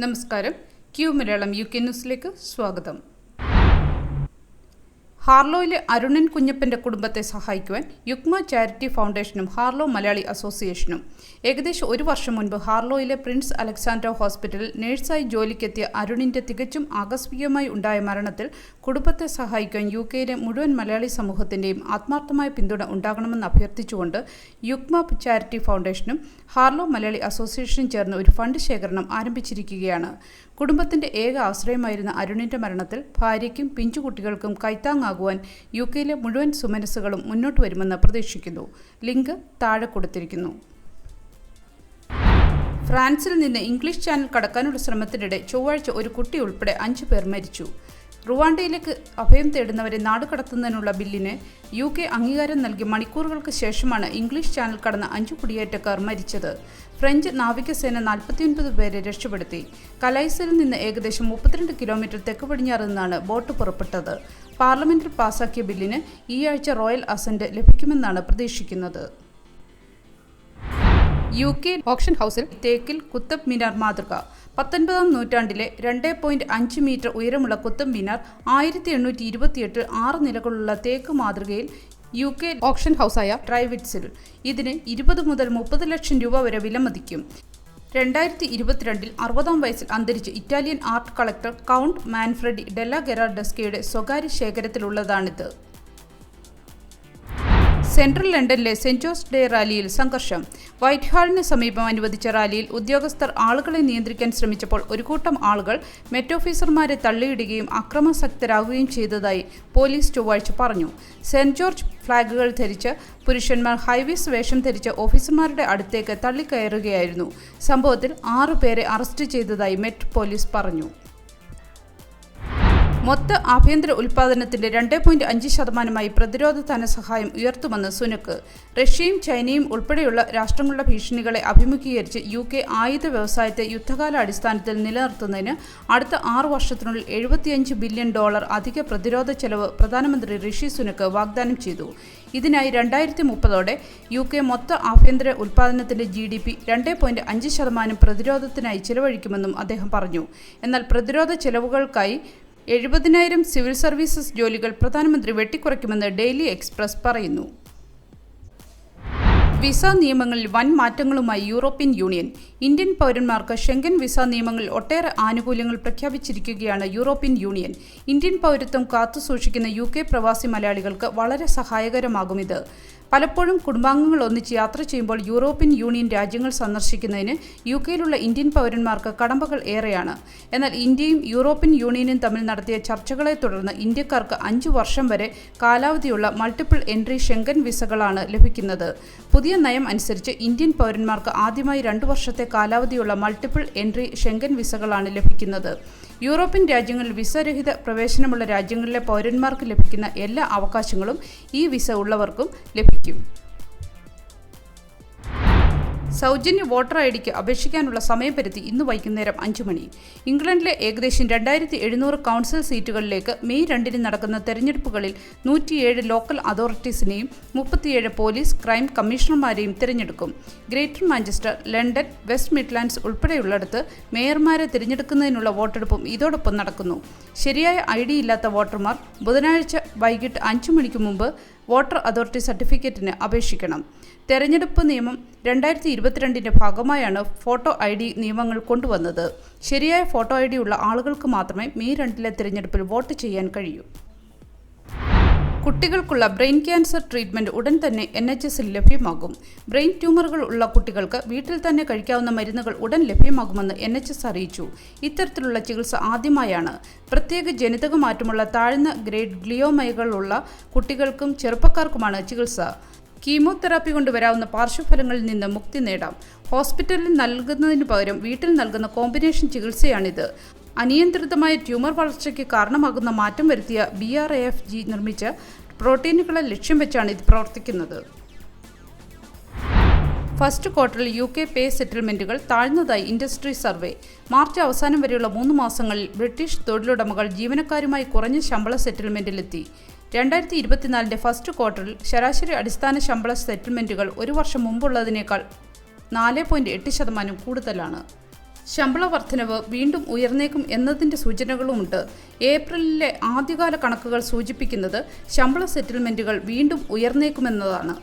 നമസ്കാരം. Q Malayalam UK ന്യൂസിലേക്ക് സ്വാഗതം. ഹാർലോയിലെ അരുണൻ കുഞ്ഞപ്പൻ്റെ കുടുംബത്തെ സഹായിക്കുവാൻ യുക്മ ചാരിറ്റി ഫൗണ്ടേഷനും ഹാർലോ മലയാളി അസോസിയേഷനും. ഏകദേശം ഒരു വർഷം മുൻപ് ഹാർലോയിലെ പ്രിൻസ് അലക്സാൻഡ്ര ഹോസ്പിറ്റലിൽ നഴ്സായി ജോലിക്കെത്തിയ അരുണിൻ്റെ തികച്ചും ആകസ്മികമായി ഉണ്ടായ മരണത്തിൽ കുടുംബത്തെ സഹായിക്കുവാൻ UKയിലെ മുഴുവൻ മലയാളി സമൂഹത്തിൻ്റെയും ആത്മാർത്ഥമായ പിന്തുണ ഉണ്ടാകണമെന്ന് അഭ്യർത്ഥിച്ചുകൊണ്ട് യുക്മ ചാരിറ്റി ഫൗണ്ടേഷനും ഹാർലോ മലയാളി അസോസിയേഷനും ചേർന്ന് ഒരു ഫണ്ട് ശേഖരണം ആരംഭിച്ചിരിക്കുകയാണ്. കുടുംബത്തിൻ്റെ ഏക ആശ്രയമായിരുന്ന അരുണിൻ്റെ മരണത്തിൽ ഭാര്യയ്ക്കും പിഞ്ചുകുട്ടികൾക്കും കൈത്താങ്ങാകുവാൻ UKയിലെ മുഴുവൻ സുമനസ്സുകളും മുന്നോട്ട് വരുമെന്ന് പ്രതീക്ഷിക്കുന്നു. ലിങ്ക് താഴെ കൊടുത്തിരിക്കുന്നു. ഫ്രാൻസിൽ നിന്ന് ഇംഗ്ലീഷ് ചാനൽ കടക്കാനുള്ള ശ്രമത്തിനിടെ ചൊവ്വാഴ്ച ഒരു കുട്ടി ഉൾപ്പെടെ 5 പേർ മരിച്ചു. റുവാണ്ടയിലേക്ക് അഭയം തേടുന്നവരെ നാടുകടത്തുന്നതിനുള്ള ബില്ലിന് UK അംഗീകാരം നൽകി മണിക്കൂറുകൾക്ക് ശേഷമാണ് ഇംഗ്ലീഷ് ചാനൽ കടന്ന 5 കുടിയേറ്റക്കാർ മരിച്ചത്. ഫ്രഞ്ച് നാവികസേന 49 പേരെ രക്ഷപ്പെടുത്തി. കലൈസിൽ നിന്ന് ഏകദേശം 32 കിലോമീറ്റർ തെക്ക് പടിഞ്ഞാറ് നിന്നാണ് ബോട്ട് പുറപ്പെട്ടത്. പാർലമെന്റിൽ പാസാക്കിയ ബില്ലിന് ഈ ആഴ്ച റോയൽ അസന്റ് ലഭിക്കുമെന്നാണ് പ്രതീക്ഷിക്കുന്നത്. UK ഓപ്ഷൻ ഹൗസിൽ തേക്കിൽ കുത്തബ് മിനാർ മാതൃക. 19-ാം നൂറ്റാണ്ടിലെ 2.5 മീറ്റർ ഉയരമുള്ള കുത്തബ് മിനാർ 1828 6 നിലകളുള്ള തേക്ക് മാതൃകയിൽ UK ഓപ്ഷൻ ഹൗസായ ട്രൈവിറ്റ്സിൽ. ഇതിന് 20 മുതൽ 30 ലക്ഷം രൂപ വരെ വിലമതിക്കും. 2022 60-ാം വയസ്സിൽ അന്തരിച്ച ഇറ്റാലിയൻ ആർട്ട് കളക്ടർ കൗണ്ട് മാൻഫ്രെഡി ഡെല്ല ഗെറാർഡസ്കയുടെ സ്വകാര്യ ശേഖരത്തിലുള്ളതാണിത്. സെൻട്രൽ ലണ്ടനിലെ സെന്റ് ജോർജ് ഡേ റാലിയിൽ സംഘർഷം. വൈറ്റ് ഹാളിന് സമീപം അനുവദിച്ച റാലിയിൽ ഉദ്യോഗസ്ഥർ ആളുകളെ നിയന്ത്രിക്കാൻ ശ്രമിച്ചപ്പോൾ ഒരു കൂട്ടം ആളുകൾ മെറ്റ് ഓഫീസർമാരെ തള്ളിയിടുകയും അക്രമാസക്തരാകുകയും ചെയ്തതായി പോലീസ് ചൊവ്വാഴ്ച പറഞ്ഞു. സെന്റ് ജോർജ് ഫ്ലാഗുകൾ ധരിച്ച് പുരുഷന്മാർ ഹൈവീസ് വേഷം ധരിച്ച ഓഫീസർമാരുടെ അടുത്തേക്ക് തള്ളിക്കയറുകയായിരുന്നു. സംഭവത്തിൽ 6 പേരെ അറസ്റ്റ് ചെയ്തതായി മെറ്റ് പോലീസ് പറഞ്ഞു. മൊത്ത ആഭ്യന്തര ഉൽപ്പാദനത്തിന്റെ 2.5% പ്രതിരോധ ധനസഹായം ഉയർത്തുമെന്ന് സുനക്. റഷ്യയും ചൈനയും ഉൾപ്പെടെയുള്ള രാഷ്ട്രങ്ങളുടെ ഭീഷണികളെ അഭിമുഖീകരിച്ച് UK ആയുധ വ്യവസായത്തെ യുദ്ധകാലാടിസ്ഥാനത്തിൽ നിലനിർത്തുന്നതിന് അടുത്ത 6 വർഷത്തിനുള്ളിൽ $75 ബില്യൺ അധിക പ്രതിരോധ ചെലവ് പ്രധാനമന്ത്രി ഋഷി സുനക് വാഗ്ദാനം ചെയ്തു. ഇതിനായി 2030ഓടെ UK മൊത്ത ആഭ്യന്തര ഉൽപ്പാദനത്തിന്റെ GDP 2.5% പ്രതിരോധത്തിനായി ചെലവഴിക്കുമെന്നും അദ്ദേഹം പറഞ്ഞു. എന്നാൽ പ്രതിരോധ ചെലവുകൾക്കായി 70,000 സിവിൽ സർവീസസ് ജോലികൾ പ്രധാനമന്ത്രി വെട്ടിക്കുറയ്ക്കുമെന്ന് ഡെയിലി എക്സ്പ്രസ് പറയുന്നു. വിസ നിയമങ്ങളിൽ വൻ മാറ്റങ്ങളുമായി യൂറോപ്യൻ യൂണിയൻ. ഇന്ത്യൻ പൗരന്മാർക്ക് ഷെങ്കൻ വിസ നിയമങ്ങളിൽ ഒട്ടേറെ ആനുകൂല്യങ്ങൾ പ്രഖ്യാപിച്ചിരിക്കുകയാണ് യൂറോപ്യൻ യൂണിയൻ. ഇന്ത്യൻ പൗരത്വം കാത്തുസൂക്ഷിക്കുന്ന UK പ്രവാസി മലയാളികൾക്ക് വളരെ സഹായകരമാകും ഇത്. പലപ്പോഴും കുടുംബാംഗങ്ങൾ ഒന്നിച്ച് യാത്ര ചെയ്യുമ്പോൾ യൂറോപ്യൻ യൂണിയൻ രാജ്യങ്ങൾ സന്ദർശിക്കുന്നതിന് UKയിലുള്ള ഇന്ത്യൻ പൗരന്മാർക്ക് കടമ്പകൾ ഏറെയാണ്. എന്നാൽ ഇന്ത്യയും യൂറോപ്യൻ യൂണിയനും തമ്മിൽ നടത്തിയ ചർച്ചകളെ തുടർന്ന് ഇന്ത്യക്കാർക്ക് 5 വർഷം വരെ കാലാവധിയുള്ള മൾട്ടിപ്പിൾ എൻട്രി ഷെങ്കൻ വിസകളാണ് ലഭിക്കുന്നത്. പുതിയ നയം അനുസരിച്ച് ഇന്ത്യൻ പൗരന്മാർക്ക് ആദ്യമായി 2 വർഷത്തെ കാലാവധിയുള്ള മൾട്ടിപ്പിൾ എൻട്രി ഷെങ്കൻ വിസകളാണ് ലഭിക്കുന്നത്. യൂറോപ്യൻ രാജ്യങ്ങളിൽ വിസരഹിത പ്രവേശനമുള്ള രാജ്യങ്ങളിലെ പൗരന്മാർക്ക് ലഭിക്കുന്ന എല്ലാ അവകാശങ്ങളും ഈ വിസ ഉള്ളവർക്കും ലഭിക്കും. സൗജന്യ വോട്ടർ IDക്ക് അപേക്ഷിക്കാനുള്ള സമയപരിധി ഇന്ന് വൈകുന്നേരം 5 മണി. ഇംഗ്ലണ്ടിലെ ഏകദേശം 2700 കൗൺസിൽ സീറ്റുകളിലേക്ക് മെയ് 2-ന് നടക്കുന്ന തെരഞ്ഞെടുപ്പുകളിൽ 107 ലോക്കൽ അതോറിറ്റീസിനെയും 37 പോലീസ് ക്രൈം കമ്മീഷണർമാരെയും തിരഞ്ഞെടുക്കും. Greater Manchester, London, west Midlands ഉൾപ്പെടെയുള്ളിടത്ത് മേയർമാരെ തിരഞ്ഞെടുക്കുന്നതിനുള്ള വോട്ടെടുപ്പും ഇതോടൊപ്പം നടക്കുന്നു. ശരിയായ ID ഇല്ലാത്ത വോട്ടർമാർ ബുധനാഴ്ച വൈകിട്ട് 5 മണിക്ക് മുമ്പ് വോട്ടർ അതോറിറ്റി സർട്ടിഫിക്കറ്റിന് അപേക്ഷിക്കണം. തെരഞ്ഞെടുപ്പ് നിയമം 2022ന്റെ ഭാഗമായാണ് ഫോട്ടോ ID നിയമങ്ങൾ കൊണ്ടുവന്നത്. ശരിയായ ഫോട്ടോ ID ഉള്ള ആളുകൾക്ക് മാത്രമേ മെയ് 2-ലെ തിരഞ്ഞെടുപ്പിൽ വോട്ട് ചെയ്യാൻ കഴിയൂ. കുട്ടികൾക്കുള്ള ബ്രെയിൻ ക്യാൻസർ ട്രീറ്റ്മെൻറ്റ് ഉടൻ തന്നെ NHSൽ ലഭ്യമാകും. ബ്രെയിൻ ട്യൂമറുകൾ ഉള്ള കുട്ടികൾക്ക് വീട്ടിൽ തന്നെ കഴിക്കാവുന്ന മരുന്നുകൾ ഉടൻ ലഭ്യമാകുമെന്ന് NHS അറിയിച്ചു. ഇത്തരത്തിലുള്ള ചികിത്സ ആദ്യമായാണ്. പ്രത്യേക ജനിതക മാറ്റമുള്ള താഴ്ന്ന ഗ്രേഡ് ഗ്ലിയോമകളുള്ള കുട്ടികൾക്കും ചെറുപ്പക്കാർക്കുമാണ് ചികിത്സ. കീമോതെറാപ്പി കൊണ്ട് വരാവുന്ന പാർശ്വഫലങ്ങളിൽ നിന്ന് മുക്തി നേടാം. ഹോസ്പിറ്റലിൽ നൽകുന്നതിന് പകരം വീട്ടിൽ നൽകുന്ന കോമ്പിനേഷൻ ചികിത്സയാണിത്. അനിയന്ത്രിതമായ ട്യൂമർ വളർച്ചയ്ക്ക് കാരണമാകുന്ന മാറ്റം വരുത്തിയ BRAF നിർമ്മിച്ച പ്രോട്ടീനുകളെ ലക്ഷ്യം വെച്ചാണ് ഇത് പ്രവർത്തിക്കുന്നത്. ഫസ്റ്റ് ക്വാർട്ടറിൽ UK പേ സെറ്റിൽമെൻറ്റുകൾ താഴ്ന്നതായി ഇൻഡസ്ട്രി സർവേ. മാർച്ച് അവസാനം വരെയുള്ള 3 മാസങ്ങളിൽ ബ്രിട്ടീഷ് തൊഴിലുടമകൾ ജീവനക്കാരുമായി കുറഞ്ഞ ശമ്പള സെറ്റിൽമെൻറ്റിലെത്തി. 2024ന്റെ ഫസ്റ്റ് ക്വാർട്ടറിൽ ശരാശരി അടിസ്ഥാന ശമ്പള സെറ്റിൽമെൻറ്റുകൾ ഒരു വർഷം മുമ്പുള്ളതിനേക്കാൾ 4.8% കൂടുതലാണ്. ശമ്പള വർധനവ് വീണ്ടും ഉയർന്നേക്കും എന്നതിൻ്റെ സൂചനകളുമുണ്ട്. ഏപ്രിലിലെ ആദ്യകാല കണക്കുകൾ സൂചിപ്പിക്കുന്നത് ശമ്പള സെറ്റിൽമെൻറ്റുകൾ വീണ്ടും ഉയർന്നേക്കുമെന്നതാണ്.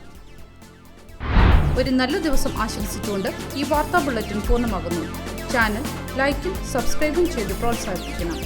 ഒരു നല്ല ദിവസം ആശംസിച്ചുകൊണ്ട് ഈ വാർത്താ ബുള്ളറ്റിൻ പൂർണ്ണമാകുന്നു. ചാനൽ ലൈക്കും സബ്സ്ക്രൈബും ചെയ്ത് പ്രോത്സാഹിപ്പിക്കണം.